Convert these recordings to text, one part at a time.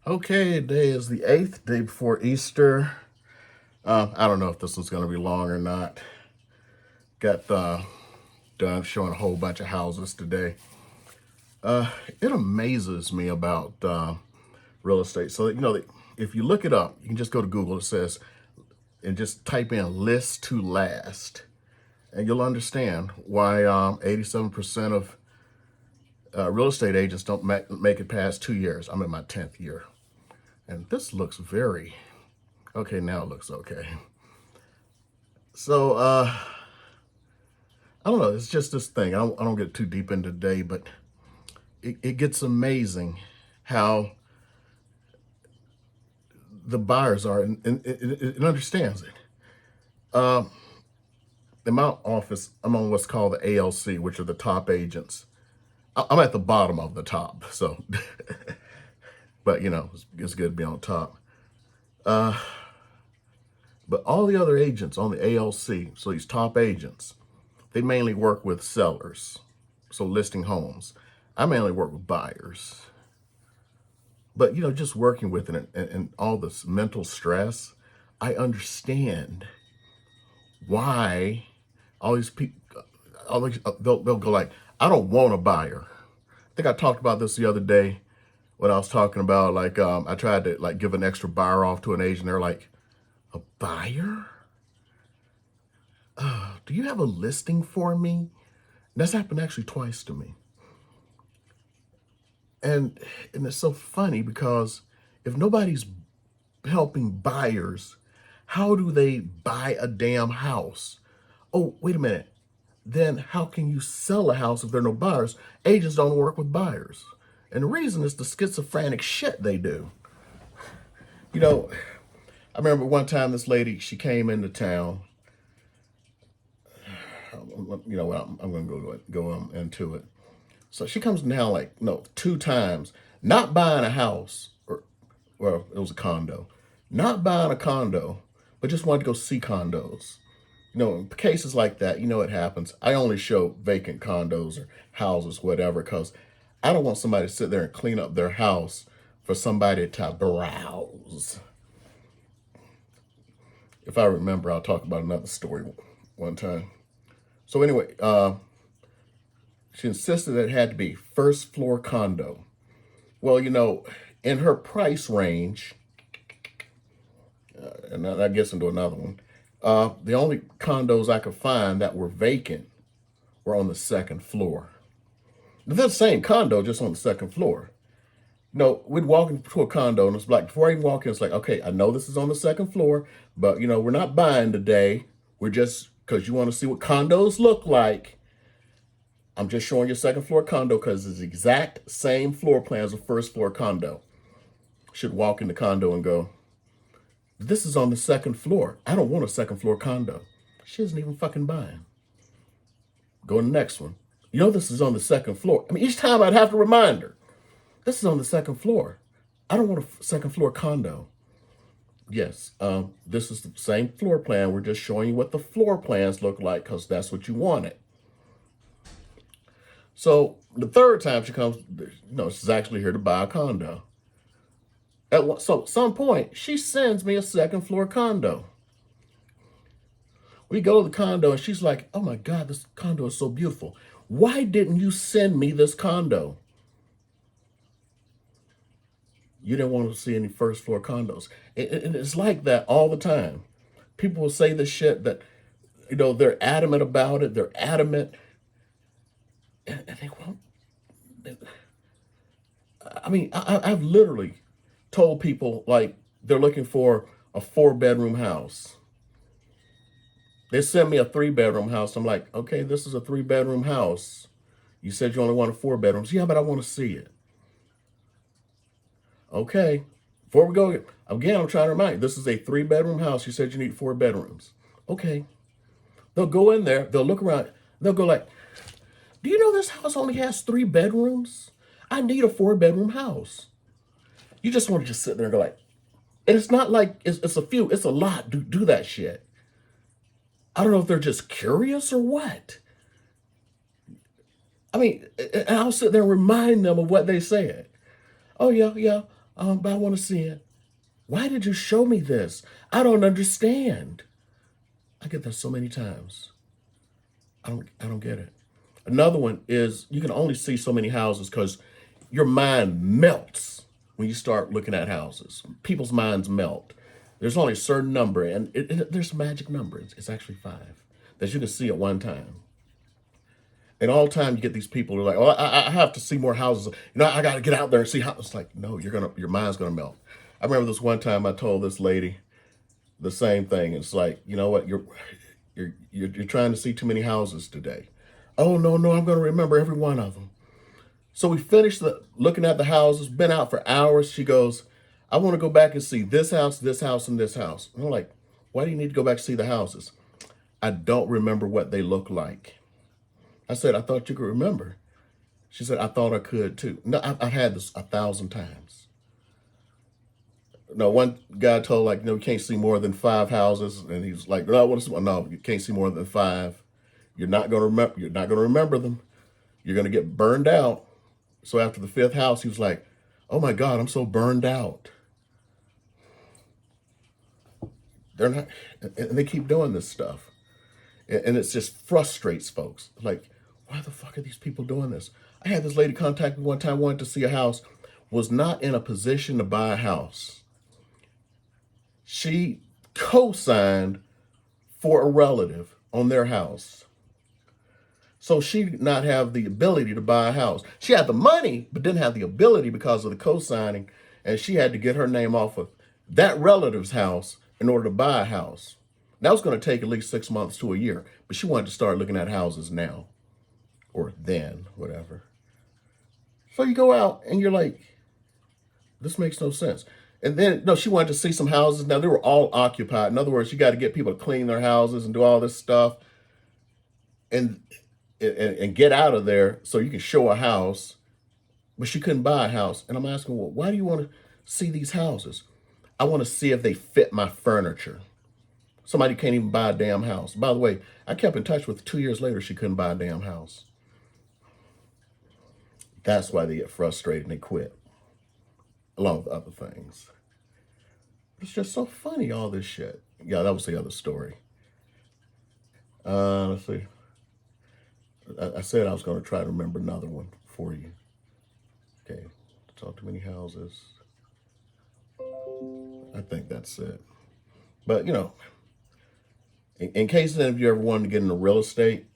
Okay, today is the 8th, day before Easter. I don't know if this one's going to be long or not. Got done showing a whole bunch of houses today. It amazes me about real estate. So, if you look it up, you can just go to Google, it says, and just type in list to last. And you'll understand why 87% of real estate agents don't make it past 2 years. I'm in my 10th year. And this looks very, okay, now it looks okay. So, I don't know. It's just this thing. I don't get too deep into today, but it gets amazing how the buyers are, and it understands it. In my office, I'm on what's called the ALC, which are the top agents. I'm at the bottom of the top, so, but it's good to be on top. But all the other agents on the ALC, so these top agents, they mainly work with sellers, so listing homes. I mainly work with buyers. But, just working with it and all this mental stress, I understand why all these people, they'll go like, I don't want a buyer. I think I talked about this the other day when I was talking about, like, I tried to, like, give an extra buyer off to an agent. They're like, a buyer? Do you have a listing for me? That's happened actually twice to me. And it's so funny because if nobody's helping buyers, how do they buy a damn house? Oh, wait a minute. Then how can you sell a house if there are no buyers? Agents don't work with buyers. And the reason is the schizophrenic shit they do. I remember one time this lady, she came into town. I'm going to go into it. So she comes down like, no, 2 times, not buying a house, or, well, it was a condo, not buying a condo, but just wanted to go see condos. In cases like that, it happens. I only show vacant condos or houses, whatever, because I don't want somebody to sit there and clean up their house for somebody to browse. If I remember, I'll talk about another story one time. So anyway, she insisted that it had to be first floor condo. Well, in her price range, and that gets into another one, the only condos I could find that were vacant were on the second floor. They're the same condo, just on the second floor. We'd walk into a condo and it's like, before I even walk in, it's like, okay, I know this is on the second floor, but we're not buying today. We're just, because you want to see what condos look like. I'm just showing you second floor condo because it's the exact same floor plan as a first floor condo. Should walk in the condo and go, this is on the second floor. I don't want a second floor condo. She isn't even fucking buying. Go to the next one. This is on the second floor. I mean, each time I'd have to remind her, this is on the second floor. I don't want a second floor condo. Yes, this is the same floor plan. We're just showing you what the floor plans look like because that's what you wanted. So the third time she comes, she's actually here to buy a condo. At some point, she sends me a second floor condo. We go to the condo and she's like, oh my God, this condo is so beautiful. Why didn't you send me this condo? You didn't want to see any first floor condos. And it's like that all the time. People will say this shit that, they're adamant about it. They're adamant. And they won't. I mean, I've literally told people, like, they're looking for a 4-bedroom house. They send me a 3-bedroom house. I'm like, okay, this is a 3-bedroom house. You said you only wanted 4 bedrooms. Yeah, but I want to see it. Okay. Before we go, again, I'm trying to remind you, this is a 3-bedroom house. You said you need 4 bedrooms. Okay. They'll go in there. They'll look around. They'll go like, do you know this house only has 3 bedrooms? I need a 4-bedroom house. You just want to just sit there and go like, and it's not like it's a few, it's a lot. Do that shit. I don't know if they're just curious or what. I mean, and I'll sit there and remind them of what they said. Oh, yeah. But I want to see it. Why did you show me this? I don't understand. I get that so many times. I don't get it. Another one is you can only see so many houses because your mind melts when you start looking at houses. People's minds melt. There's only a certain number, and there's a magic number. It's actually 5 that you can see at one time. And all the time you get these people who are like, "Oh, I have to see more houses. I got to get out there and see how." It's like, no, your mind's gonna melt. I remember this one time I told this lady the same thing. It's like, you know what, you're trying to see too many houses today. Oh no, no, I'm gonna remember every one of them. So we finished looking at the houses. Been out for hours. She goes, I want to go back and see this house, and this house. And I'm like, why do you need to go back to see the houses? I don't remember what they look like. I said, I thought you could remember. She said, I thought I could too. No, I've had this 1,000 times. No, one guy told like, you can't see more than 5 houses, and he was like, no, no, you can't see more than 5. You're not gonna remember. You're not gonna remember them. You're gonna get burned out. So after the 5th house, he was like, oh my God, I'm so burned out. They're not, and they keep doing this stuff, and it just frustrates folks. Like, why the fuck are these people doing this? I had this lady contact me one time, wanted to see a house, was not in a position to buy a house. She co-signed for a relative on their house. So she did not have the ability to buy a house. She had the money, but didn't have the ability because of the co-signing. And she had to get her name off of that relative's house in order to buy a house. That was going to take at least 6 months to a year. But she wanted to start looking at houses now. Or then, whatever. So you go out and you're like, this makes no sense. And then, no, she wanted to see some houses. Now, they were all occupied. In other words, you got to get people to clean their houses and do all this stuff. And get out of there so you can show a house, but she couldn't buy a house. And I'm asking, well, why do you want to see these houses? I want to see if they fit my furniture. Somebody can't even buy a damn house. By the way, I kept in touch with 2 years later, she couldn't buy a damn house. That's why they get frustrated and they quit, along with other things. It's just so funny, all this shit. Yeah, that was the other story. Let's see. I said I was going to try to remember another one for you. Okay, talk too many houses. I think that's it. But, in case any of you ever wanted to get into real estate,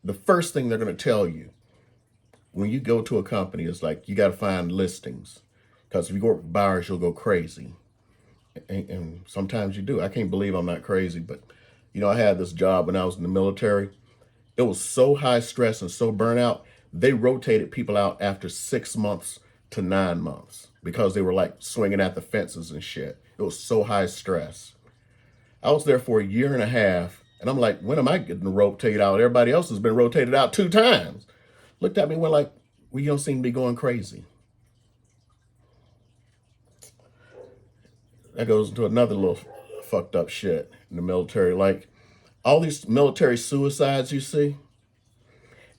the first thing they're going to tell you when you go to a company is like, you got to find listings. Because if you go with buyers, you'll go crazy. And sometimes you do. I can't believe I'm not crazy, but, I had this job when I was in the military. It was so high stress and so burnout, they rotated people out after 6 months to 9 months because they were like swinging at the fences and shit. It was so high stress. I was there for a year and a half, and I'm like, when am I getting rotated out? Everybody else has been rotated out 2 times. Looked at me and went like, well, you don't seem to be going crazy. That goes into another little fucked up shit in the military. Like, all these military suicides you see,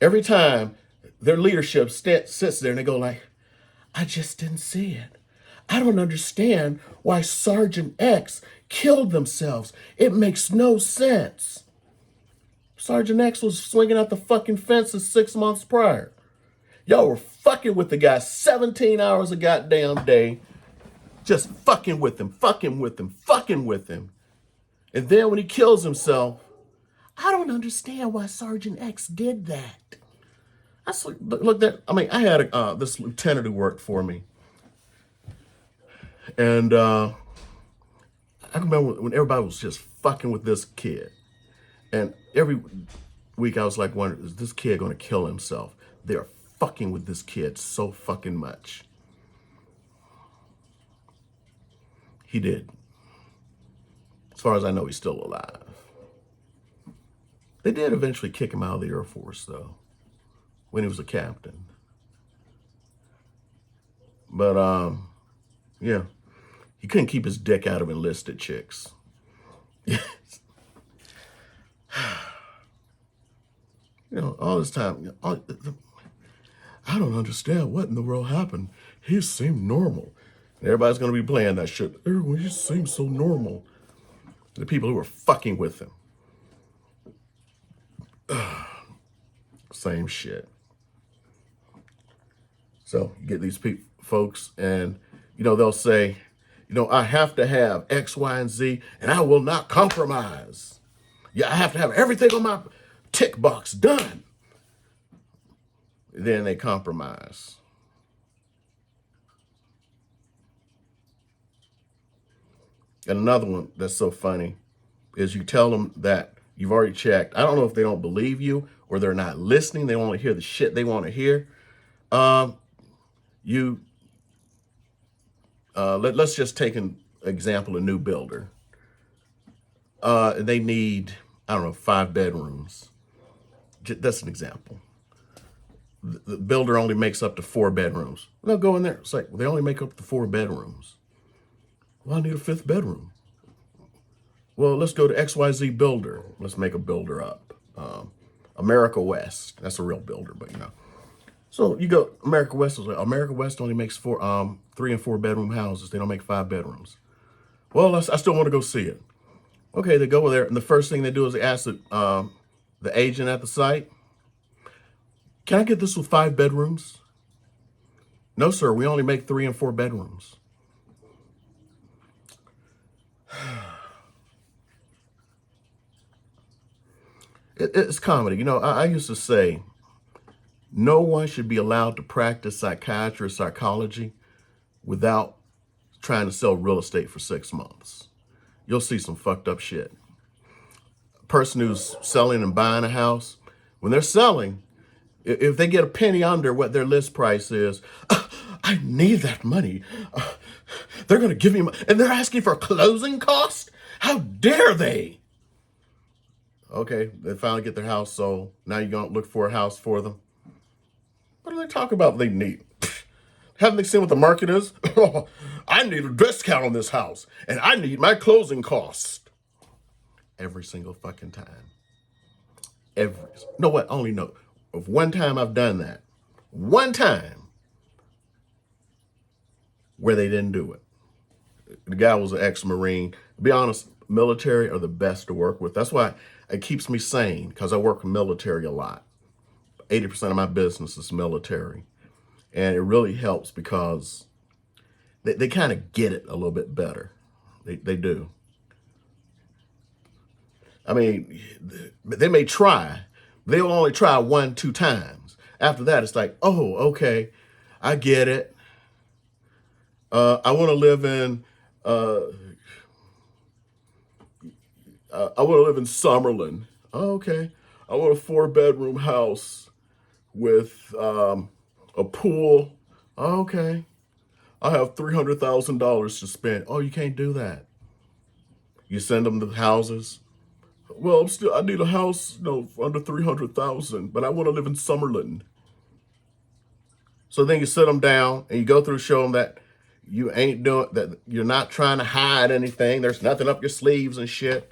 every time their leadership sits there and they go like, I just didn't see it. I don't understand why Sergeant X killed themselves. It makes no sense. Sergeant X was swinging at the fucking fences 6 months prior. Y'all were fucking with the guy 17 hours a goddamn day. Just fucking with him, fucking with him, fucking with him. And then when he kills himself, I don't understand why Sergeant X did that. I looked at, I had this lieutenant who worked for me. And I remember when everybody was just fucking with this kid. And every week I was like, wondering, is this kid going to kill himself? They're fucking with this kid so fucking much. He did. As far as I know, he's still alive. They did eventually kick him out of the Air Force, though, when he was a captain. But, yeah, he couldn't keep his dick out of enlisted chicks. All this time, I don't understand what in the world happened. He seemed normal. Everybody's going to be playing that shit. Everyone just seems so normal. The people who are fucking with him. Same shit. So you get these folks and, they'll say, I have to have X, Y, and Z, and I will not compromise. Yeah, I have to have everything on my tick box done. Then they compromise. And another one that's so funny is you tell them that you've already checked. I don't know if they don't believe you or they're not listening. They want to hear the shit they want to hear. Let's just take an example, a new builder. They need, 5 bedrooms. That's an example. The builder only makes up to 4 bedrooms. They'll go in there. It's like, well, they only make up to 4 bedrooms. Well, I need a 5th bedroom. Well, let's go to XYZ builder. Let's make a builder up. America West. That's a real builder, but So you go, America West is like, America West only makes 3 and 4 bedroom houses. They don't make 5 bedrooms. Well, I still want to go see it. Okay, they go there, and the first thing they do is they ask the agent at the site, can I get this with 5 bedrooms? No, sir, we only make 3 and 4 bedrooms. It's comedy. I used to say, no one should be allowed to practice psychiatry or psychology without trying to sell real estate for 6 months. You'll see some fucked up shit. A person who's selling and buying a house, when they're selling, if they get a penny under what their list price is, I need that money. They're going to give me, and they're asking for closing costs? How dare they? Okay, they finally get their house sold. Now you're going to look for a house for them. What do they talk about they need? Haven't they seen what the market is? I need a discount on this house, and I need my closing costs. Every single fucking time. Only know of one time I've done that. One time where they didn't do it. The guy was an ex-Marine. To be honest, military are the best to work with. That's why it keeps me sane, because I work with military a lot. 80% of my business is military. And it really helps because they kind of get it a little bit better. They do. I mean, they may try. They'll only try 1-2 times. After that, it's like, oh, okay, I get it. I want to live in Summerlin. Oh, okay. I want a 4-bedroom house with a pool. Oh, okay. I have $300,000 to spend. Oh, you can't do that. You send them the houses. Well, I need a house, under 300,000, but I want to live in Summerlin. So then you sit them down and you go through, show them that you ain't doing that. You're not trying to hide anything. There's nothing up your sleeves and shit.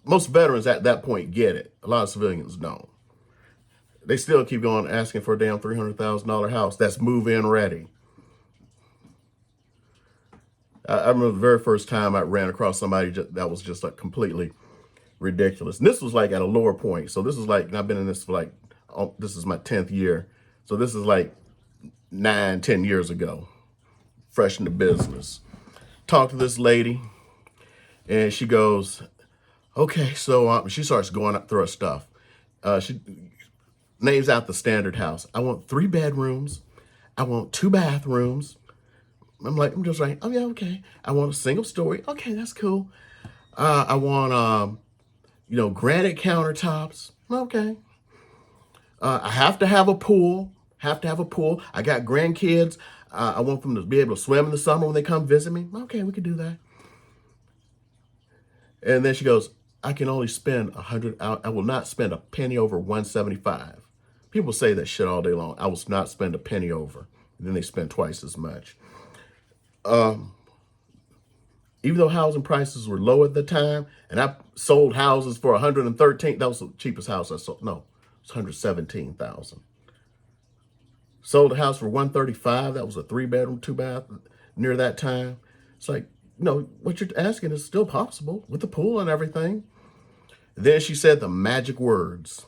Most veterans at that point get it. A lot of civilians don't. They still keep going asking for a damn $300,000 house that's move-in ready. I remember the very first time I ran across somebody that was just like completely ridiculous. And this was like at a lower point. So this is like, and I've been in this for this is my 10th year. So this is like 9-10 years ago, fresh in the business. Talked to this lady and she goes, okay, so she starts going up through her stuff. She names out the standard house. I want 3 bedrooms. I want 2 bathrooms. I'm just like, oh yeah, okay. I want a single story. Okay, that's cool. I want, granite countertops. Okay. I have to have a pool. I got grandkids. I want them to be able to swim in the summer when they come visit me. Okay, we could do that. And then she goes, I can only spend 100. I will not spend a penny over 175. People say that shit all day long. I will not spend a penny over. And then they spend twice as much. Even though housing prices were low at the time, and I sold houses for 113, that was the cheapest house I sold. No, it's 117,000. Sold the house for 135. That was a 3-bedroom, 2-bath near that time. It's like, what you're asking is still possible with the pool and everything. Then she said the magic words: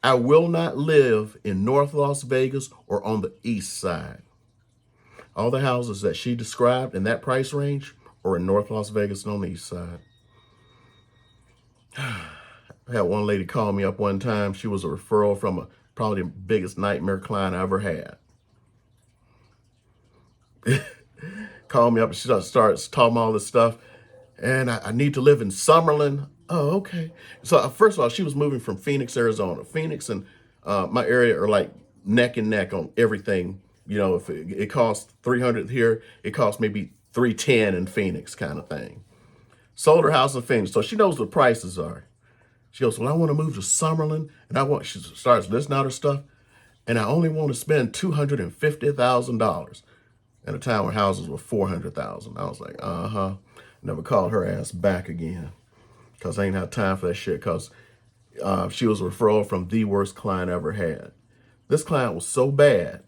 I will not live in North Las Vegas or on the east side. All the houses that she described in that price range are in North Las Vegas and on the east side. I had one lady call me up one time. She was a referral from probably the biggest nightmare client I ever had. Called me up and she starts talking all this stuff. And I need to live in Summerlin. Oh, okay. So first of all, she was moving from Phoenix, Arizona. Phoenix and my area are like neck and neck on everything. If it costs $300 here, it costs maybe $310 in Phoenix, kind of thing. Sold her house in Phoenix, so she knows what prices are. She goes, well, I want to move to Summerlin, and she starts listing out her stuff, and I only want to spend $250,000 in a town where houses were $400,000. I was like, Never called her ass back again, because I ain't had time for that shit, because she was a referral from the worst client I ever had. This client was so bad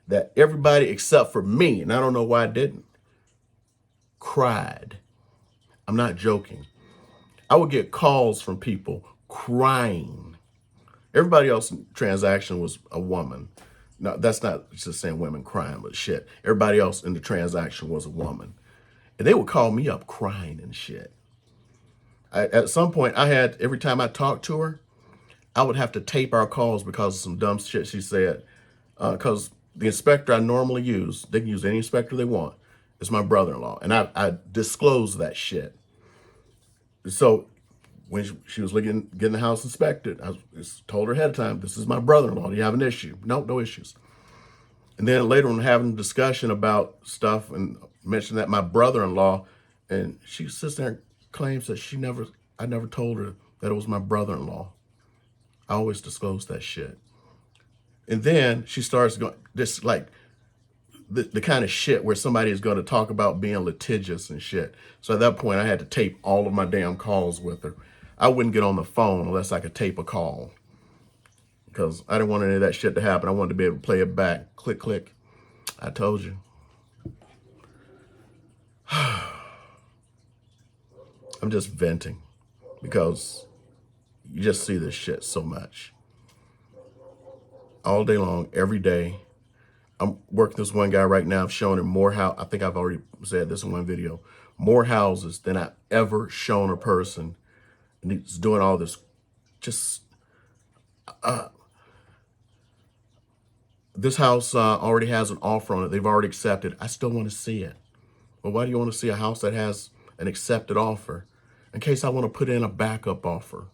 that everybody except for me, and I don't know why I didn't, cried. I'm not joking. I would get calls from people crying. Everybody else in transaction was a woman. No, that's not just saying women crying, but shit. Everybody else in the transaction was a woman. And they would call me up crying and shit. At some point, every time I talked to her, I would have to tape our calls because of some dumb shit she said. Because the inspector I normally use, they can use any inspector they want, is my brother-in-law. And I disclosed that shit. So when she was getting the house inspected, I told her ahead of time, this is my brother-in-law. Do you have an issue? No issues. And then later on having a discussion about stuff and mentioned that my brother-in-law, and she sits there and claims that I never told her that it was my brother-in-law. I always disclose that shit. And then she starts going, this like the kind of shit where somebody is going to talk about being litigious and shit. So at that point, I had to tape all of my damn calls with her. I wouldn't get on the phone unless I could tape a call, because I didn't want any of that shit to happen. I wanted to be able to play it back. Click, click. I told you. I'm just venting because you just see this shit so much. All day long, every day. I'm working with this one guy right now. I've shown him more how, I think I've already said this in one video, more houses than I've ever shown a person. And he's doing all this this house already has an offer on it. They've already accepted. I still want to see it. Well, why do you want to see a house that has an accepted offer? In case I want to put in a backup offer.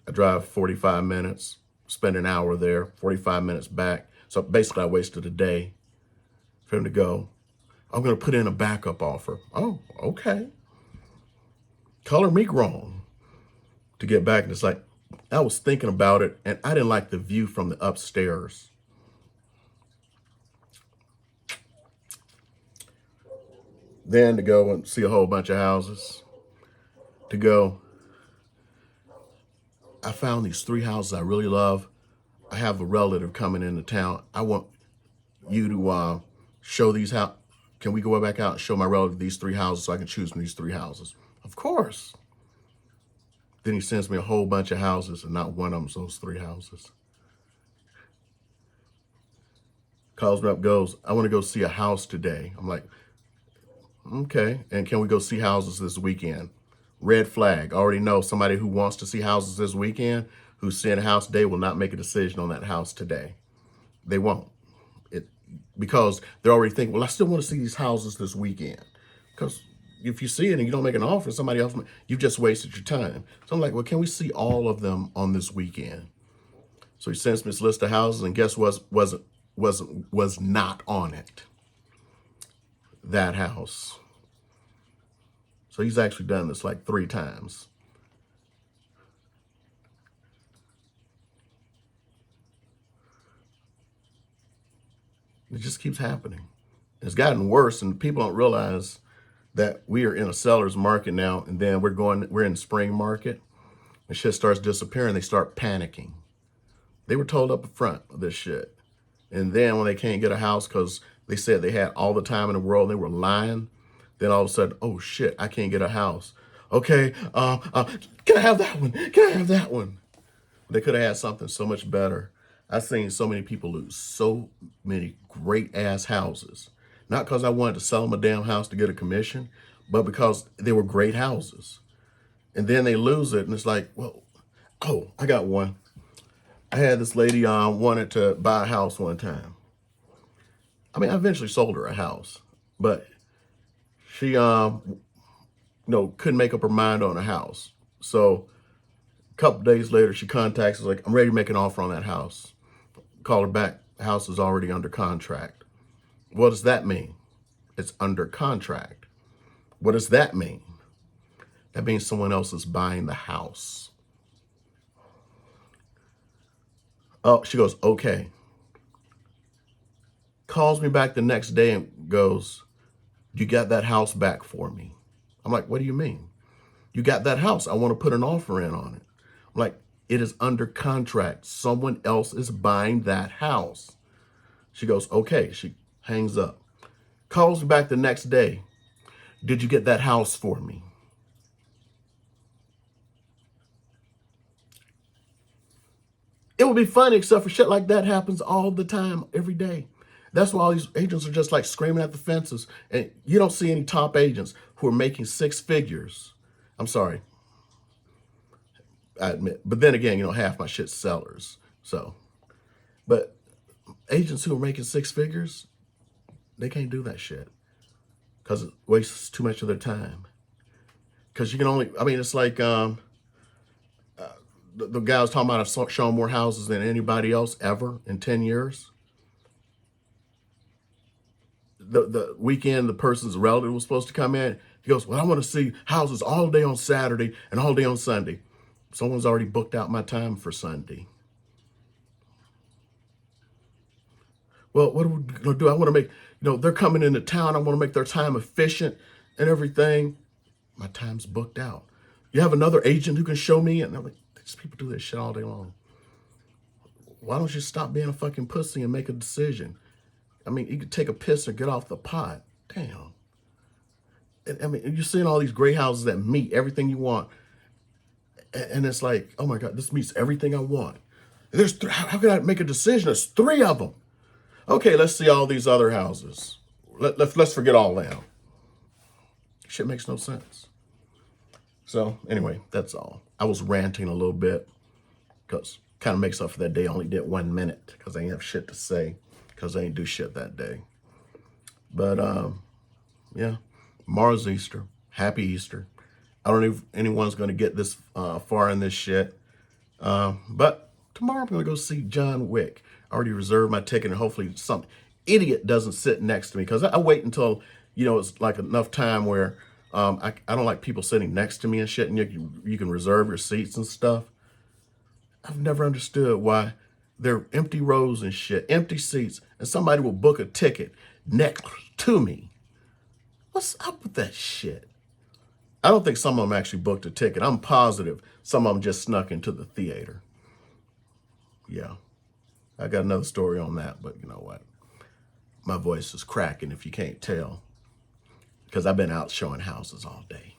I drive 45 minutes, spend an hour there, 45 minutes back. So basically I wasted a day for him to go, I'm going to put in a backup offer. Oh, okay. Color me wrong to get back. And it's like, I was thinking about it and I didn't like the view from the upstairs. Then to go and see a whole bunch of houses, I found these 3 houses I really love. I have a relative coming into town. I want you to show these houses. Can we go back out and show my relative these 3 houses so I can choose from these 3 houses? Of course. Then he sends me a whole bunch of houses, and not one of them's those 3 houses. Calls me up, goes, I want to go see a house today. I'm like, okay. And can we go see houses this weekend? Red flag. I already know somebody who wants to see houses this weekend, who's seeing a house today, will not make a decision on that house today. They won't. Because they're already thinking, well, I still want to see these houses this weekend. Because if you see it and you don't make an offer, somebody else, you've just wasted your time. So I'm like, well, can we see all of them on this weekend? So he sends me this list of houses, and guess what was not on it? That house. So he's actually done this like 3 times. It just keeps happening. It's gotten worse, and people don't realize that we are in a seller's market now, and then we're in spring market, and shit starts disappearing. They start panicking. They were told up front of this shit. And then when they can't get a house because they said they had all the time in the world, they were lying. Then all of a sudden, oh shit, I can't get a house. Okay, can I have that one? Can I have that one? They could have had something so much better. I've seen so many people lose so many great ass houses. Not because I wanted to sell them a damn house to get a commission, but because they were great houses. And then they lose it and it's like, well, oh, I got one. I had this lady wanted to buy a house one time. I mean, I eventually sold her a house, but she couldn't make up her mind on a house. So a couple days later, she contacts us like, I'm ready to make an offer on that house. Call her back. The house is already under contract. What does that mean? It's under contract. What does that mean? That means someone else is buying the house. Oh, she goes, okay. Calls me back the next day and goes, you got that house back for me? I'm like, what do you mean? You got that house. I want to put an offer in on it. I'm like, it is under contract. Someone else is buying that house. She goes, okay. She hangs up. Calls me back the next day. Did you get that house for me? It would be funny, except for shit like that happens all the time, every day. That's why all these agents are just like screaming at the fences. And you don't see any top agents who are making six figures. I'm sorry, I admit. But then again, half my shit's sellers. So, but agents who are making six figures, they can't do that shit because it wastes too much of their time. Because you can only, it's like the guy was talking about showing more houses than anybody else ever in 10 years. The weekend, the person's relative was supposed to come in. He goes, well, I want to see houses all day on Saturday and all day on Sunday. Someone's already booked out my time for Sunday. Well, what are we going to do? I want to make, they're coming into town. I want to make their time efficient and everything. My time's booked out. You have another agent who can show me? And I'm like, these people do this shit all day long. Why don't you stop being a fucking pussy and make a decision? You could take a piss or get off the pot. Damn. You're seeing all these great houses that meet everything you want. And it's like, oh my God, this meets everything I want. How can I make a decision? There's 3 of them. Okay, let's see all these other houses. Let's forget all them. Shit makes no sense. So anyway, that's all. I was ranting a little bit because kind of makes up for that day. I only did 1 minute because I ain't have shit to say because I ain't do shit that day. But yeah, tomorrow's Easter. Happy Easter. I don't know if anyone's going to get this far in this shit. But tomorrow I'm going to go see John Wick. I already reserved my ticket and hopefully some idiot doesn't sit next to me because I wait until, it's like enough time where I don't like people sitting next to me and shit and you can reserve your seats and stuff. I've never understood why there are empty rows and shit, empty seats, and somebody will book a ticket next to me. What's up with that shit? I don't think some of them actually booked a ticket. I'm positive some of them just snuck into the theater. Yeah. I got another story on that, but you know what? My voice is cracking if you can't tell, because I've been out showing houses all day.